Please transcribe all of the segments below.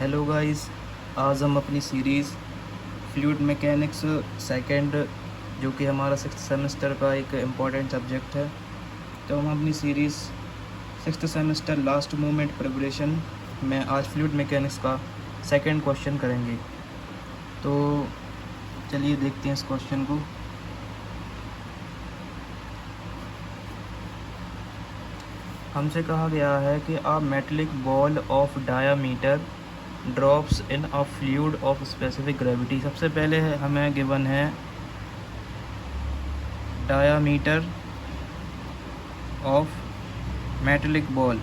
Hello guys, आज हम अपनी सीरीज़ फ्लूइड मैकेनिक्स सेकंड, जो कि हमारा 6th सेमेस्टर का एक इम्पॉर्टेंट सब्जेक्ट है, तो हम अपनी series 6th semester last moment preparation में आज फ्लूइड मैकेनिक्स का सेकंड क्वेश्चन करेंगे। तो चलिए देखते हैं इस क्वेश्चन को। हमसे कहा गया है कि a metallic ball of diameter drops in a fluid of specific gravity. सबसे पहले हमें गिवन है डायामीटर ऑफ मेटेलिक बॉल,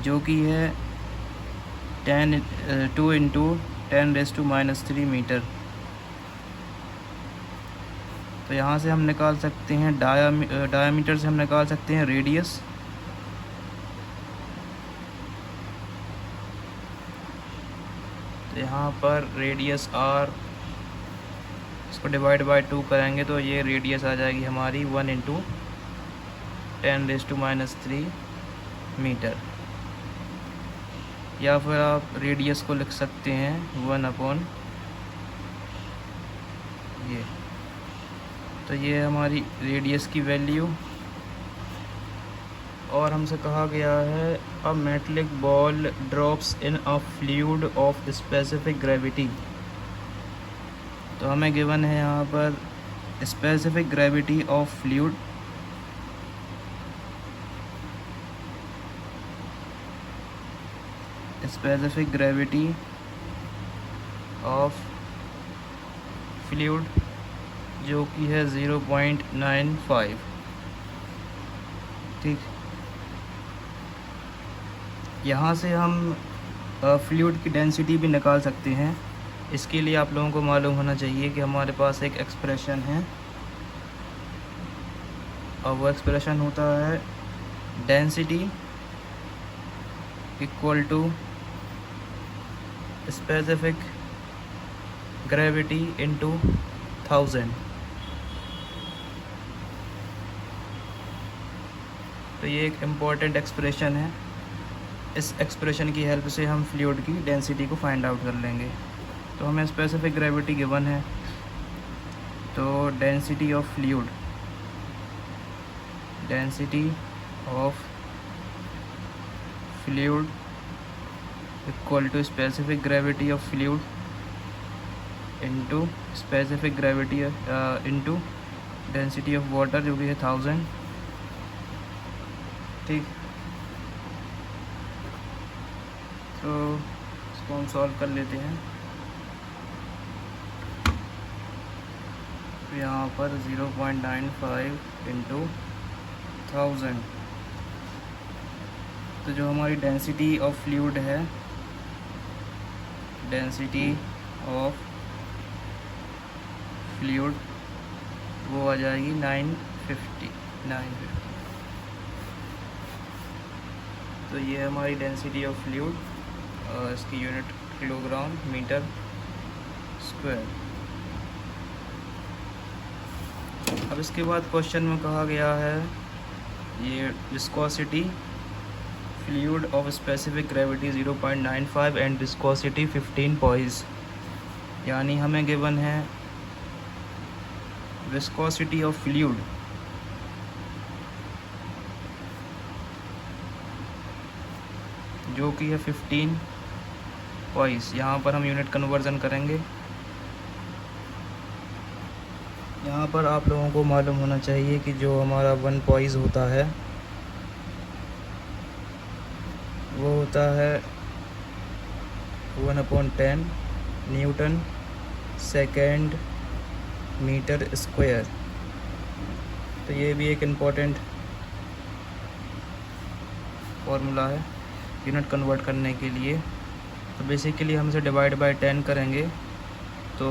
जो कि है 2 इंटू 10⁻³ मीटर। तो यहाँ से हम निकाल सकते हैं डायामीटर से हम निकाल सकते हैं रेडियस, तो यहाँ पर रेडियस r, इसको डिवाइड बाय 2 करेंगे तो ये रेडियस आ जाएगी हमारी 1 इंटू 10⁻³ मीटर। या फिर आप रेडियस को लिख सकते हैं 1 ये। तो ये हमारी रेडियस की वैल्यू। और हमसे कहा गया है a metallic ball drops in a fluid of specific gravity. तो हमें गिवन है यहाँ पर specific gravity of fluid, specific gravity of fluid, जो कि है 0.95। ठीक, यहाँ से हम फ्लूइड की डेंसिटी भी निकाल सकते हैं। इसके लिए आप लोगों को मालूम होना चाहिए कि हमारे पास एक एक्सप्रेशन है, और वो एक्सप्रेशन होता है density equal to specific gravity into 1000। तो ये एक इम्पॉर्टेंट एक्सप्रेशन है। इस एक्सप्रेशन की हेल्प से हम फ्लूइड की डेंसिटी को फाइंड आउट कर लेंगे। तो हमें स्पेसिफिक ग्रेविटी गिवन है, तो density of fluid, density of fluid equal to specific gravity of fluid into specific gravity into density of water, जो कि है 1000। ठीक, तो इसको हम सॉल्व कर लेते हैं। तो यहाँ पर 0.95 इंटू 1000। तो जो हमारी डेंसिटी ऑफ फ्लूइड है, डेंसिटी ऑफ फ्लूइड वो आ जाएगी 950। तो ये हमारी डेंसिटी ऑफ फ्लूइड, इसकी यूनिट किलोग्राम मीटर स्क्वायर। अब इसके बाद क्वेश्चन में कहा गया है ये viscosity fluid of specific gravity 0.95 and viscosity 15 poise. यानी हमें गिवन है विस्कोसिटी ऑफ फ्लूइड, जो कि है 15 पॉइज। यहाँ पर हम यूनिट कन्वर्जन करेंगे। यहाँ पर आप लोगों को मालूम होना चाहिए कि जो हमारा 1 पॉइज होता है वो होता है 1/10 न्यूटन सेकेंड मीटर स्क्वायर। तो ये भी एक इम्पॉर्टेंट फॉर्मूला है यूनिट कन्वर्ट करने के लिए। तो बेसिकली हम इसे डिवाइड बाय 10 करेंगे तो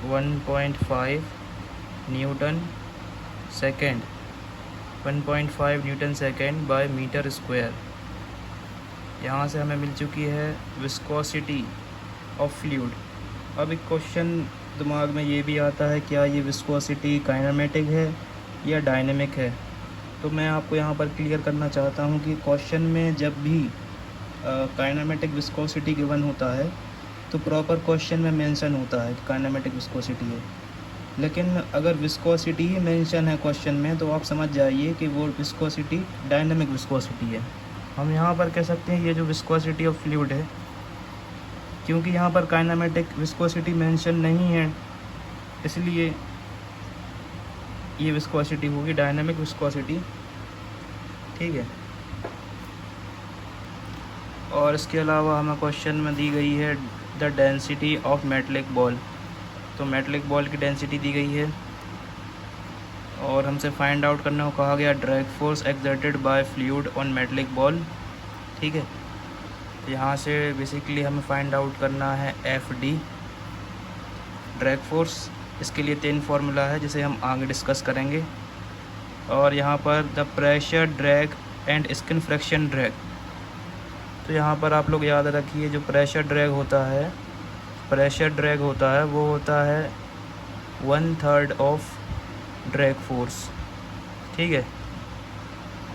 1.5 newton second, 1.5 newton second by metre square. यहाँ से हमें मिल चुकी है विस्कोसिटी ऑफ फ्लूइड। अब एक क्वेश्चन दिमाग में ये भी आता है, क्या ये विस्कोसिटी काइनेमेटिक है या डायनेमिक है। तो मैं आपको यहाँ पर क्लियर करना चाहता हूँ कि क्वेश्चन में जब भी काइनेमेटिक विस्कोसिटी गिवन होता है तो प्रॉपर क्वेश्चन में मेंशन होता है कि काइनेमेटिक विस्कोसिटी है, लेकिन अगर विस्कोसिटी ही मेंशन है क्वेश्चन में तो आप समझ जाइए कि वो विस्कोसिटी डायनेमिक विस्कोसिटी है। हम यहाँ पर कह सकते हैं ये जो विस्कोसिटी ऑफ फ्लूइड है, क्योंकि यहाँ पर काइनेमेटिक विस्कोसिटी मेंशन नहीं है, इसलिए ये विस्कोसिटी होगी डायनेमिक विस्कोसिटी। ठीक है। और इसके अलावा हमें क्वेश्चन में दी गई है the density of metallic ball. तो मेटलिक बॉल की डेंसिटी दी गई है और हमसे फाइंड आउट करने को कहा गया drag force exerted by fluid on metallic ball. ठीक है। यहाँ से बेसिकली हमें फाइंड आउट करना है एफ डी ड्रैग फोर्स। इसके लिए 3 फार्मूला है जिसे हम आगे डिस्कस करेंगे। और यहाँ पर the pressure drag and skin friction drag. तो यहाँ पर आप लोग याद रखिए जो प्रेशर ड्रैग होता है वो होता है 1/3 ऑफ ड्रैग फोर्स। ठीक है।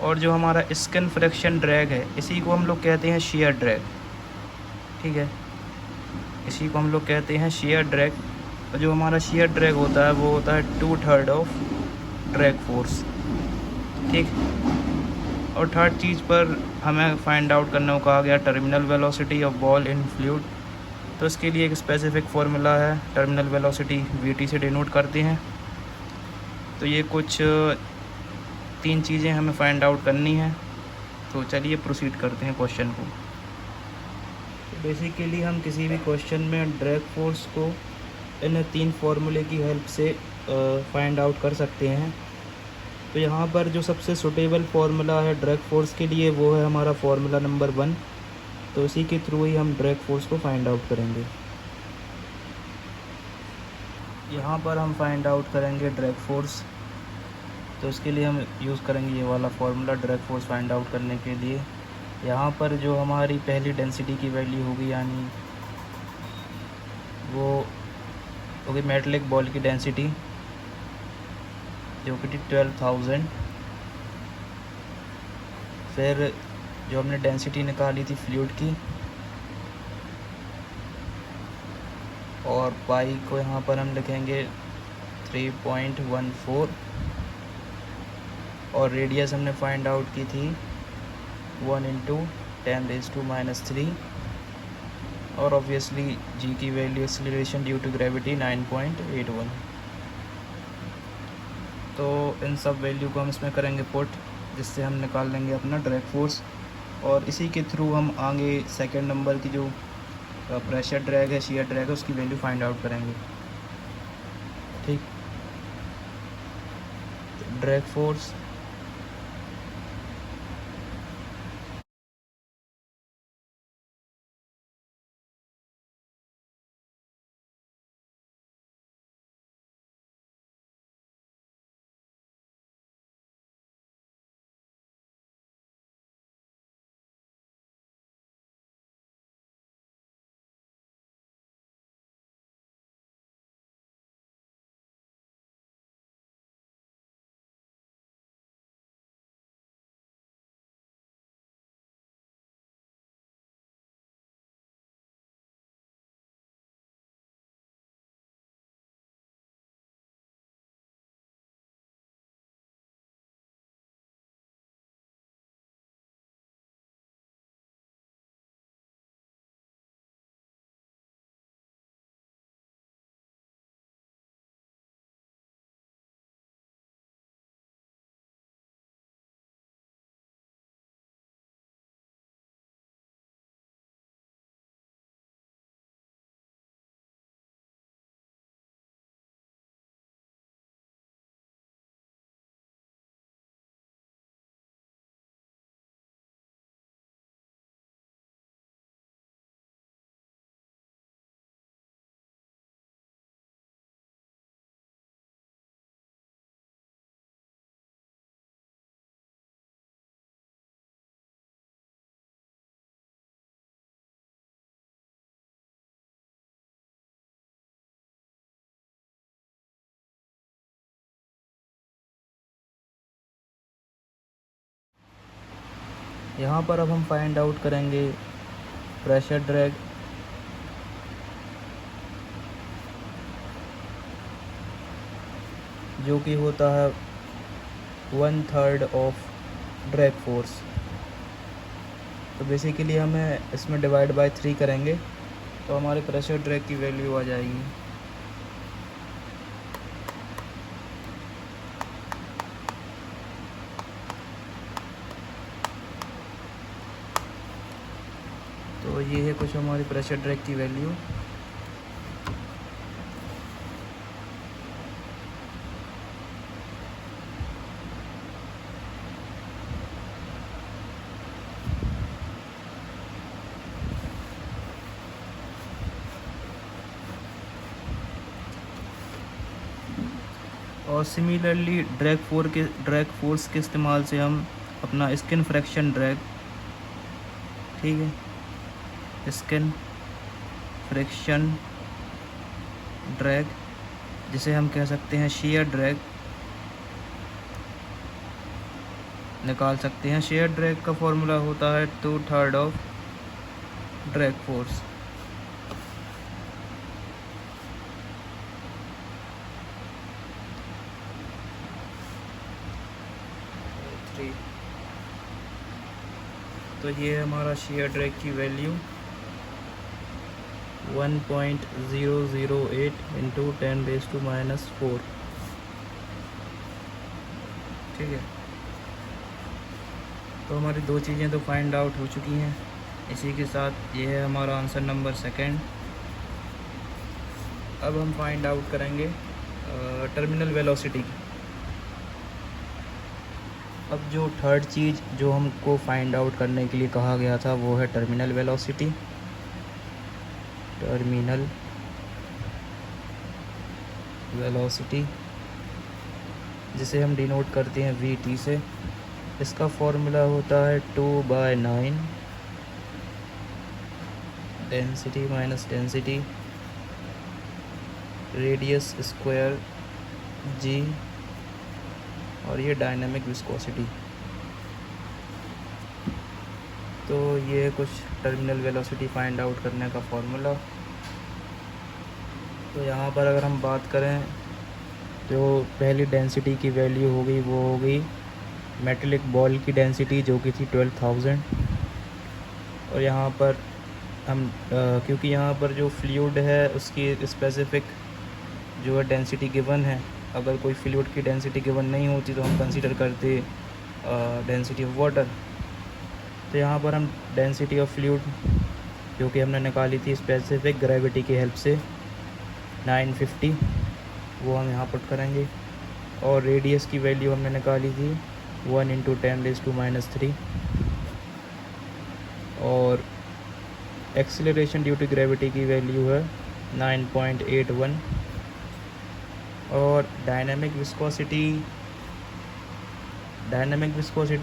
और जो हमारा स्किन फ्रिक्शन ड्रैग है इसी को हम लोग कहते हैं शेयर ड्रैग। ठीक है। इसी को हम लोग कहते हैं शेयर ड्रैग। और जो हमारा शेयर ड्रैग होता है वो होता है 2/3 ऑफ ड्रैग फोर्स। ठीक। और थर्ड चीज़ पर हमें फाइंड आउट करने को कहा गया terminal velocity of ball in fluid. तो इसके लिए एक स्पेसिफिक फार्मूला है, टर्मिनल वेलोसिटी वीटी से डिनोट करते हैं। तो ये कुछ 3 चीज़ें हमें फाइंड आउट करनी है। तो चलिए प्रोसीड करते हैं क्वेश्चन को। तो बेसिकली हम किसी भी क्वेश्चन में ड्रैग फोर्स को इन 3 फार्मूले की हेल्प से फाइंड आउट कर सकते हैं। तो यहाँ पर जो सबसे सुटेबल फार्मूला है ड्रैग फोर्स के लिए वो है हमारा फार्मूला नंबर 1। तो इसी के थ्रू ही हम ड्रैग फोर्स को फाइंड आउट करेंगे। यहाँ पर हम फाइंड आउट करेंगे ड्रैग फोर्स। तो इसके लिए हम यूज़ करेंगे ये वाला formula drag force find out करने के लिए। यहाँ पर जो हमारी पहली डेंसिटी की वैल्यू होगी यानी वो होगी मेटलिक बॉल की डेंसिटी जो कि 12,000। फिर जो हमने डेंसिटी निकाली थी फ्लूइड की, और पाई को यहाँ पर हम लिखेंगे 3.14। और रेडियस हमने फाइंड आउट की थी 1 × 10⁻³ और ऑब्वियसली जी की value acceleration due to gravity 9.81। तो इन सब वैल्यू को हम इसमें करेंगे पुट, जिससे हम निकाल लेंगे अपना ड्रैग फोर्स। और इसी के थ्रू हम आगे सेकंड नंबर की जो प्रेशर ड्रैग है, शियर ड्रैग है, उसकी वैल्यू फाइंड आउट करेंगे। ठीक। ड्रैग फोर्स यहाँ पर अब हम फाइंड आउट करेंगे प्रेशर ड्रैग, जो कि होता है 1/3 ऑफ ड्रैग फोर्स। तो बेसिकली हमें इसमें डिवाइड बाय 3 करेंगे तो हमारे प्रेशर ड्रैग की वैल्यू आ जाएगी। तो ये है कुछ हमारी प्रेशर ड्रैग की वैल्यू। और सिमिलरली ड्रैग फोर्स के इस्तेमाल से हम अपना स्किन फ्रैक्शन ड्रैग, ठीक है, स्किन फ्रिक्शन ड्रैग, जिसे हम कह सकते हैं शेयर ड्रैग, निकाल सकते हैं। शेयर ड्रैग का फॉर्मूला होता है 2/3 ऑफ ड्रैग फोर्स। तो ये है हमारा शेयर ड्रैग की वैल्यू 1.008 इंटू 10⁻⁻⁴, ठीक है। तो हमारी दो चीज़ें तो फाइंड आउट हो चुकी हैं। इसी के साथ ये है हमारा आंसर नंबर सेकंड। अब हम फाइंड आउट करेंगे टर्मिनल वेलोसिटी। अब जो थर्ड चीज़ जो हमको फाइंड आउट करने के लिए कहा गया था वो है टर्मिनल वेलोसिटी। टर्मिनल वेलोसिटी जिसे हम डिनोट करते हैं VT से। इसका फॉर्मूला होता है 2/9 density minus density radius square G, और ये डायनामिक विस्कोसिटी। तो ये कुछ टर्मिनल वेलोसिटी फाइंड आउट करने का फॉर्मूला। तो यहाँ पर अगर हम बात करें जो पहली डेंसिटी की वैल्यू हो गई वो हो गई मेटेलिक बॉल की डेंसिटी जो कि थी 12,000। और यहाँ पर हम क्योंकि यहाँ पर जो फ्लूइड है उसकी स्पेसिफिक जो है डेंसिटी गिवन है, अगर कोई फ्लूइड की डेंसिटी गिवन नहीं होती तो हम कंसीडर करते डेंसिटी ऑफ वाटर। तो यहाँ पर हम डेंसिटी ऑफ फ्लूइड जो कि हमने निकाली थी स्पेसिफिक ग्रेविटी की हेल्प से 950, वो हम यहाँ पुट करेंगे। और रेडियस की वैल्यू हमने निकाली थी 1 इंटू 10⁻⁻3। और एक्सीलरेशन ड्यू टू ग्रेविटी की वैल्यू है 9.81। और डायनामिक विस्कोसिटी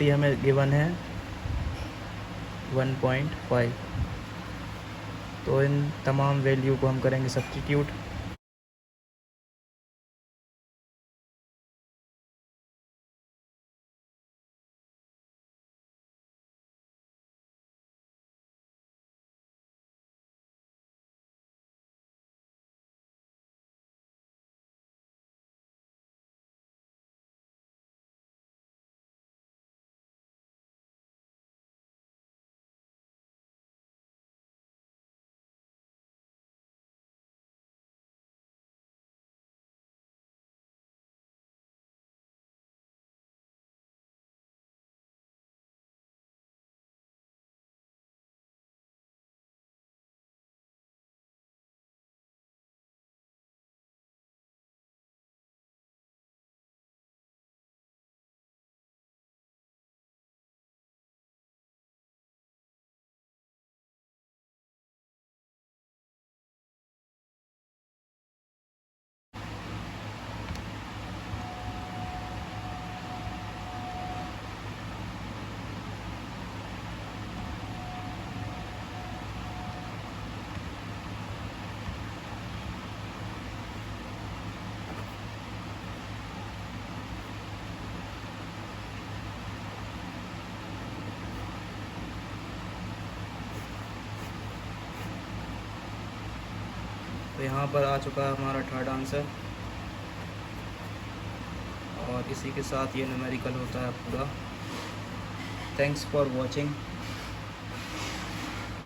हमें गिवन है 1.5। तो इन तमाम वैल्यू को हम करेंगे सब्स्टिट्यूट। यहाँ पर आ चुका है हमारा थर्ड आंसर, और इसी के साथ ये न्यूमेरिकल होता है पूरा। Thanks for watching.